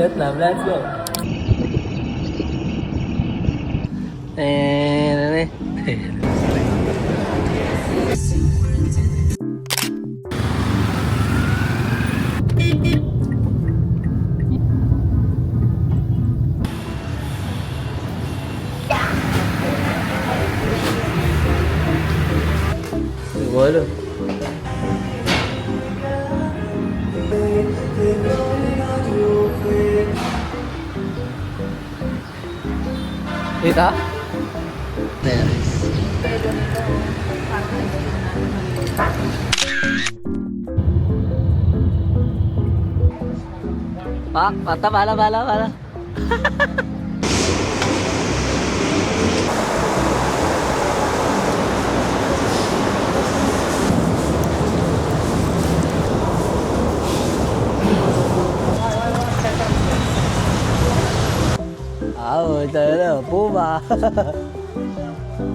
Vietnam, let's go. Wala. Kita? Nice. Pak, mata bala. Ito na, Puma.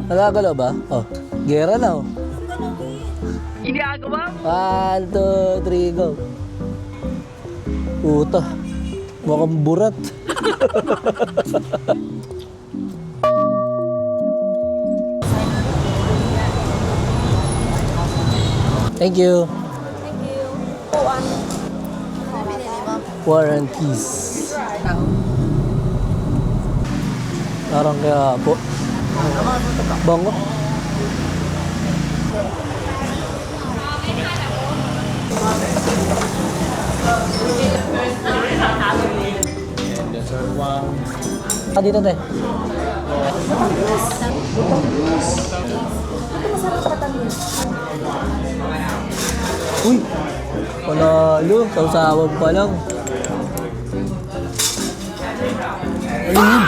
Nagagalaw ba? Oh, gera na oh. Ginagawa? 1, 2, 3, go. Puta, mukhang burat. Thank you. Thank you. Warranties. Parang kaya po. Bango. Dito te. Uy! Panalo. Sausawag pa lang. Ayun.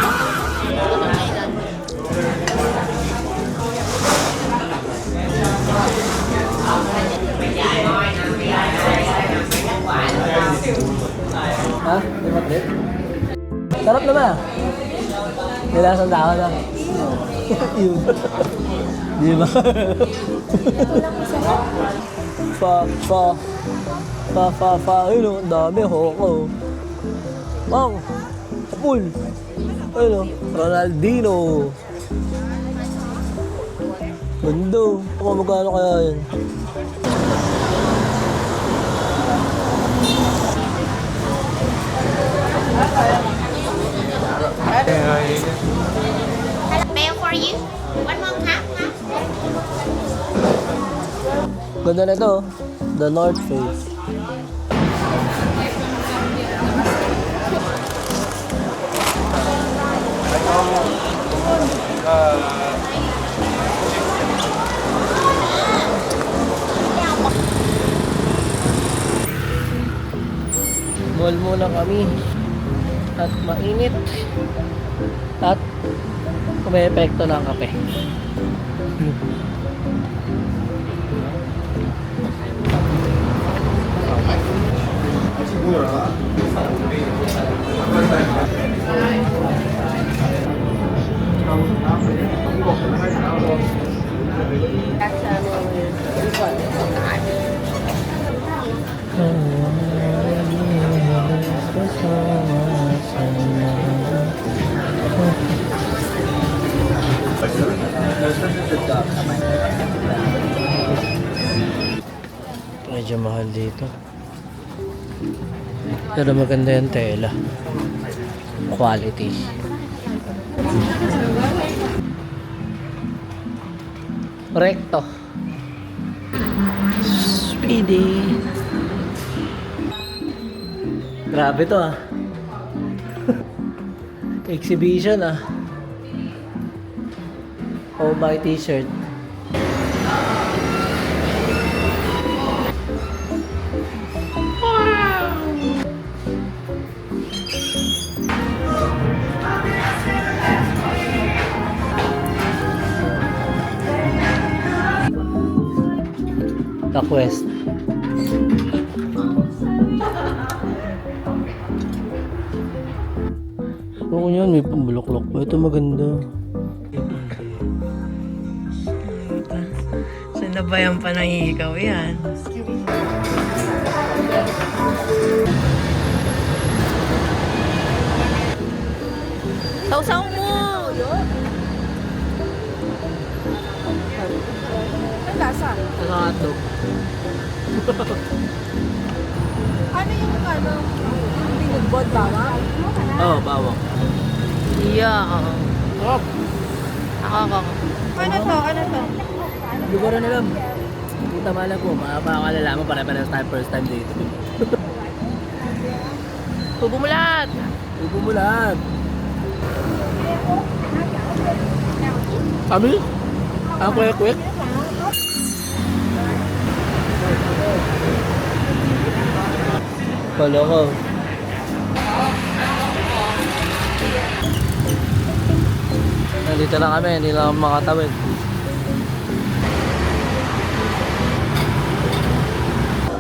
Ha? May matrit? Sarap naman. Nilasang dahon na. Yun. Di ba? Ayun o, ang dami. Hoko. Mang! Kapul! Ayun o, Ronaldinho. Ganda. Ako magkano kaya yun? Bell for you. One more cup, huh? Ganda na ito. The North Face. Mall muna kami. At mainit. At may epekto ng kape. Medyo mahal dito. Pero maganda yung tela. Quality. Recto. Speedy. Grabe to ah. Exhibition ah. Oh my t-shirt. The Quest. Oo yan, may pambuluklok pa. Ito maganda. Sinabayan pa ng ikaw yan. Sausaw mo! Ang lasa. Ano hotdog? Ano yung binugbod bawang? Oo, bawang. Yeah. Sarap! Ako. Ano to? Hindi ko rin alam. Puta mala ko, makakalalaman pare-pares tayo first time dito. Bubumulat! Upo mo lahat. Sabi? Ang kwek-kwek? Kala ko. Nandito na kami, hindi na kami makatawid.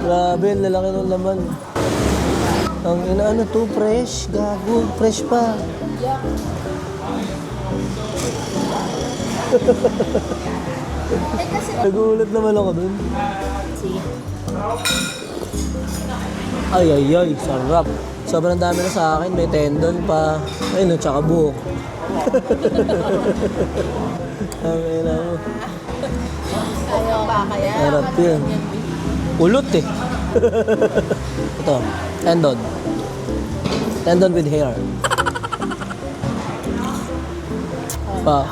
Grabe, ang lalaki ng laman. Ang ano to, fresh. Gago, fresh pa. Nagulat naman ako dun. Ay, sarap. Sobrang dami na sa akin. May tendon pa. Ayun, tsaka buhok. Ang ina mo. Ayaw ba kaya? Sarap yun. Ulot eh. Ito, tendon. Tendon with hair. Pa.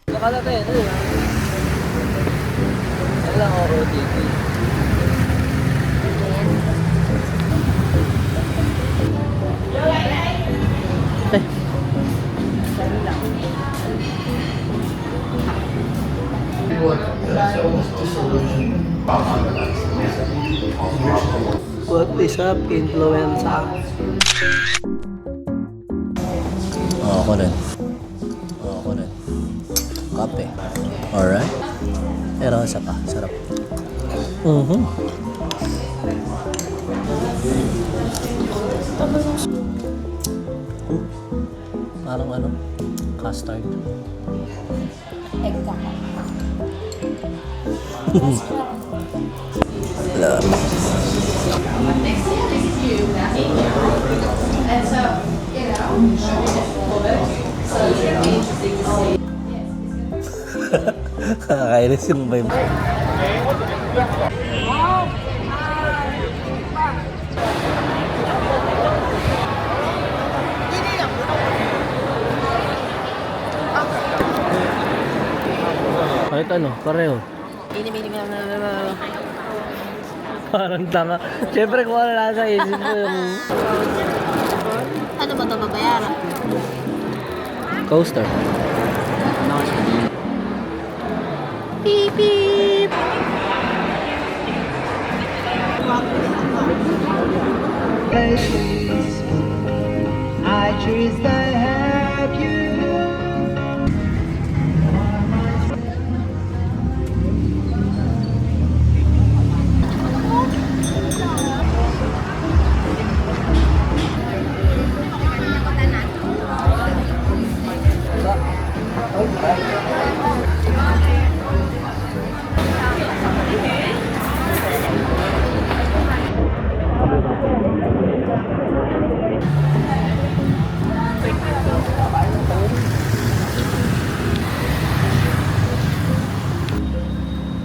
Nakala tayo, ano yun? Ano lang ako, OTT. What is up, influenza? Ako rin. Kape. Alright. Pero isa pa. Sarap. Parang ano? Custard. Love. Kakainis yung vibe. Kahit ano, pareho. Ini ka na. Parang tanga. Siyempre kung ano nasa isip mo yung Ano ba ito babayaran? coaster. Beep, beep. I choose to have you.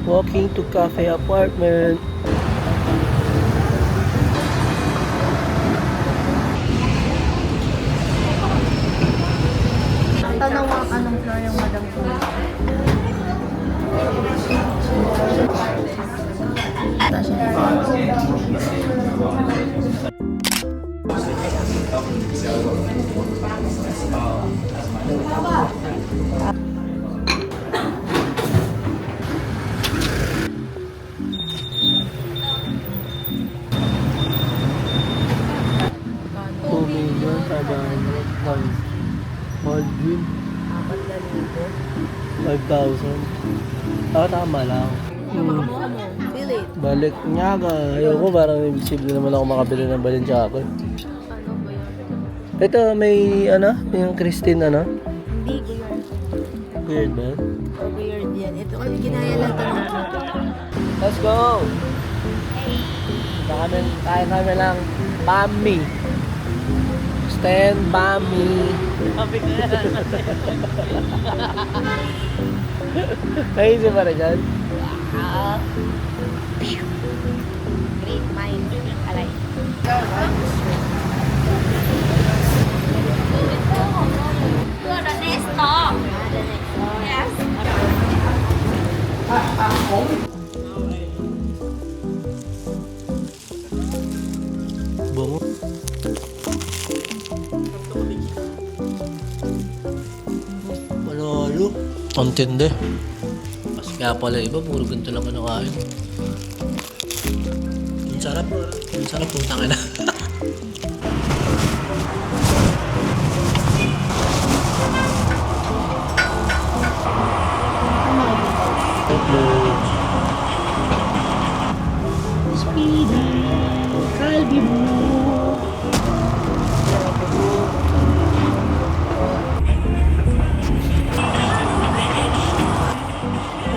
Walking to cafe apartment. Tanong mo anong floor yung madam ko. Baldwin. 5,000. Ah, tama lang. Feel it. Balik niya ka. Ayoko, parang imposible naman ako makabili ng Balenciaga. Ano ba yun? Ito, may yung Christine Hindi ko yun. Weird ba? Weird yan. Ito kasi ginaya lang ito. Let's go! Kaya kami lang Bami. Stand Bami. Sabi ko yan. Naisip pa rin yan? Great mind. Alay. You are the next stop. Yes. Bungo. Manalo. Ang tindi. Kasi kaya pala iba, puro ganito lang kinakain. Ang sarap. Ang sarap, putang ina.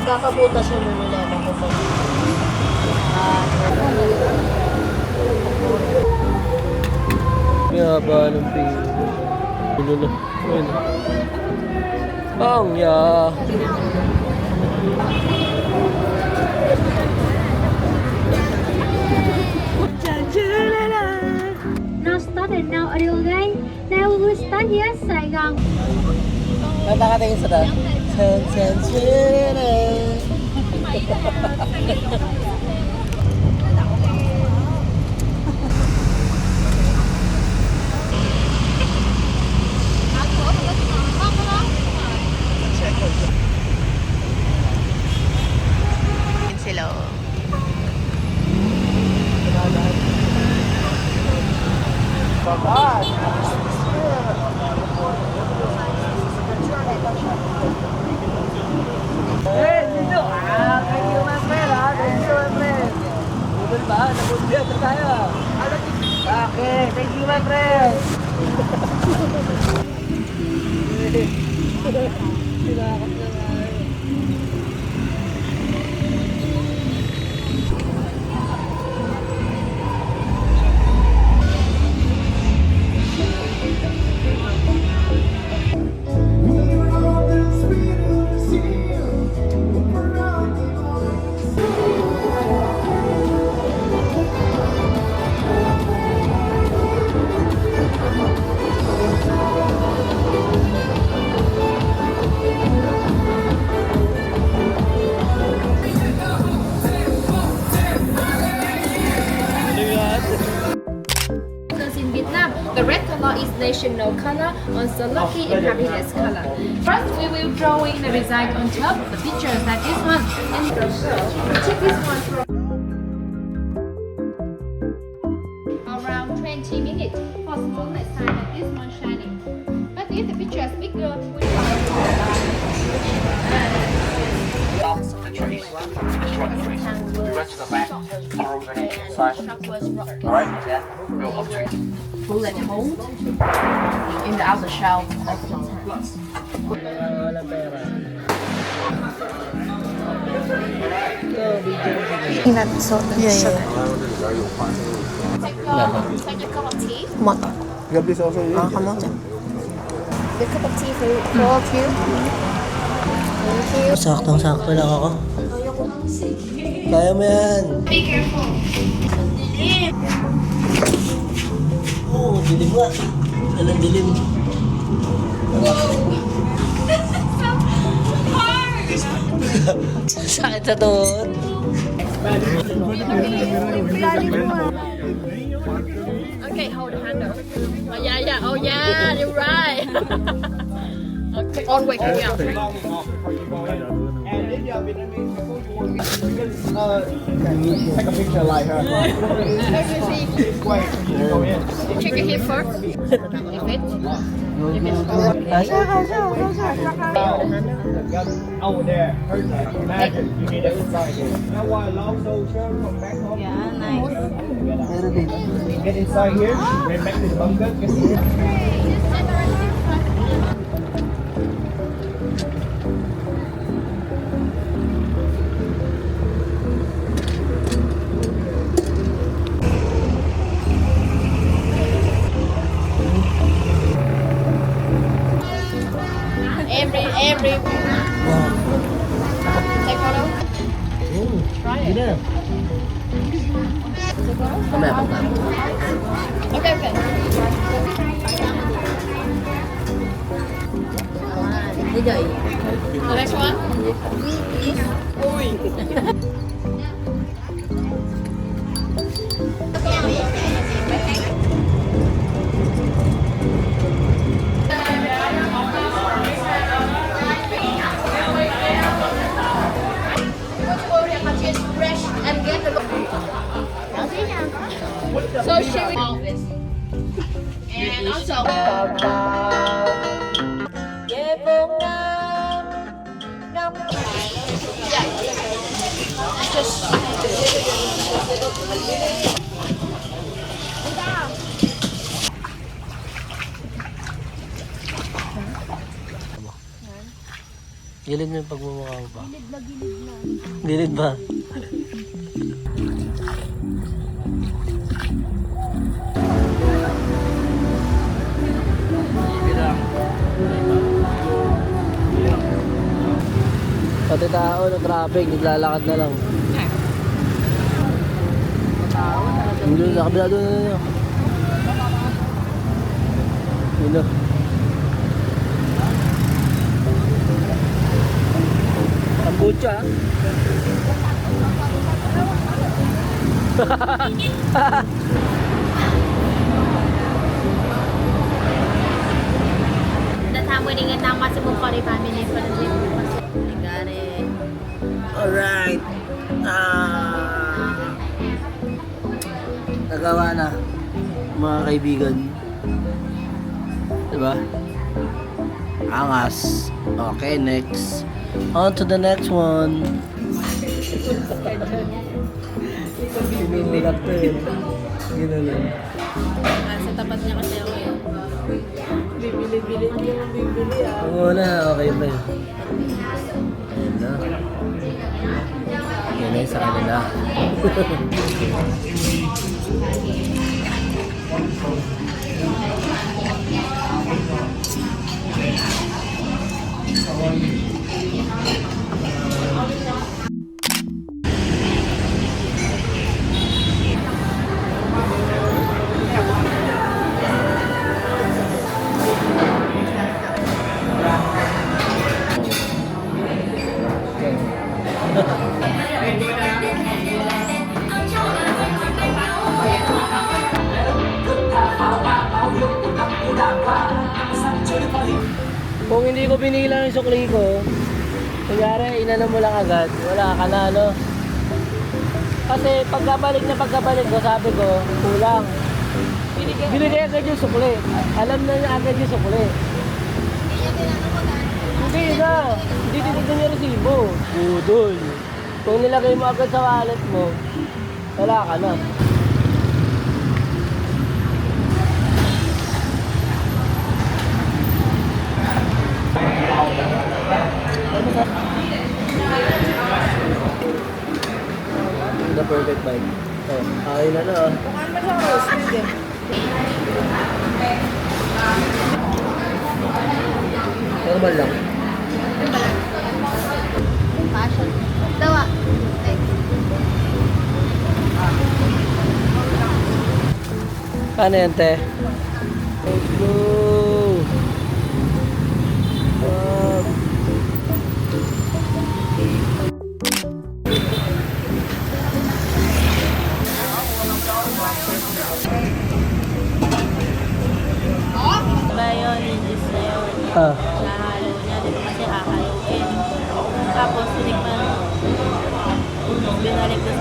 Magkakabutas yung nila. May haba ng pino. Pino na. Ayun. Ang ya. Now start and now audio guys. Now we will start here Saigon. Natakatingin sa daan. Sila. Hey, dito! Thank you, my friend, ha? Thank you, my friend. Budol ba? Nabudol na tayo. Okay, thank you, my friend. Sinakap na tayo. In Vietnam, the red color is national color, also lucky and happiness color. First, we will draw in the result on top, the pictures like this one. And check this one from around 20 minutes for smallness side like this one shining. But if the picture is bigger, Destroy the trees. The rest of the back are over here inside. Alright? Yeah. Real hot trees. bullet hole in the outer shell of the tank. Walang pera. Take a cup of tea. Một. Gabi sa ako yun. Không muốn chứ. The cup of tea for all of you. Thank you. Saktong-sakto lang ako. Kaya mo yan. Be careful. Oo, dilim nga. Anong dilim? Sakit sa tuhod. Okay, hold the handle. Oh yeah. Oh yeah, you're right. Okay, on way here. And if you have Vietnamese before you want to take a picture like her. This way, you go in. Check it here first. If it. Over there, hurt like imagine you need it inside here. Now why long so shirt from back home? Yeah, nice. Get inside here, then back to the bunker. Get here. Every. Take photo. Try it. Okay. The next one. So she will office. And also Gilid mo yung pagmumukha mo ba? Gilid ba? Pati tao na traffic, naglalakad na lang. Hindi na, kabila doon na. Yun na. Kombucha. The time waiting in now maximum 45 minutes for the delivery. Got it. Alright. Nagawa na, mga kaibigan. Diba? Angas. Okay, next. On to the next one. Sinulak to eh. Ginanon. sa tapat niya kasi ako yun. Bibili-bili niya yung bibili Oo na, okay pa yun. Ayan na. Yan na yung sa kanila. Kung hindi ko binila yung sukli ko, kunyari, inano mo lang agad, wala ka na, no? Kasi pagkabalik ko, sabi ko, kulang. Binigay agad yung sukli. Alam na niya agad yung sukli. Hindi na. Hindi tinignan yung resibo. Budol. Kung nilagay mo agad sa wallet mo, wala ka na. The perfect bike. Oh, ayun na na. Normal lang. Passion. Dawa. Ano yan, te? Let's go!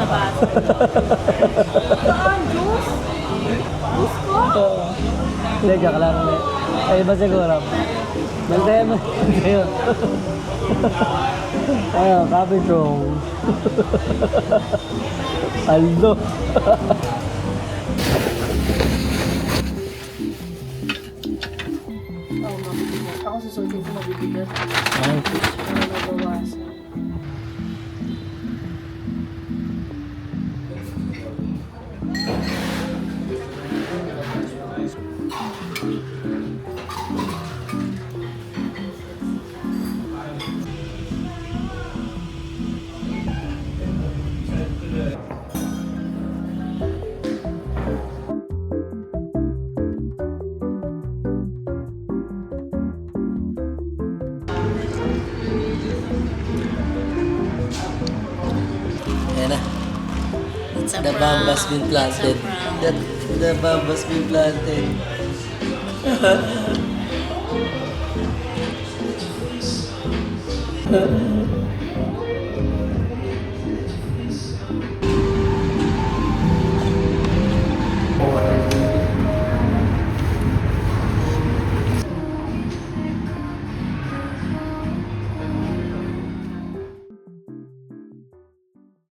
nabasa. Hindi, joke lang. Ay, iba siguro. Bantay mo. Ayun. Ayun, kapitong. Aldo. Oh, mabibigat. Ako susutin ko mabibigat. Ay, Ano nabawasan. ayan na. It's a The bomb has been planted. The bomb has been planted.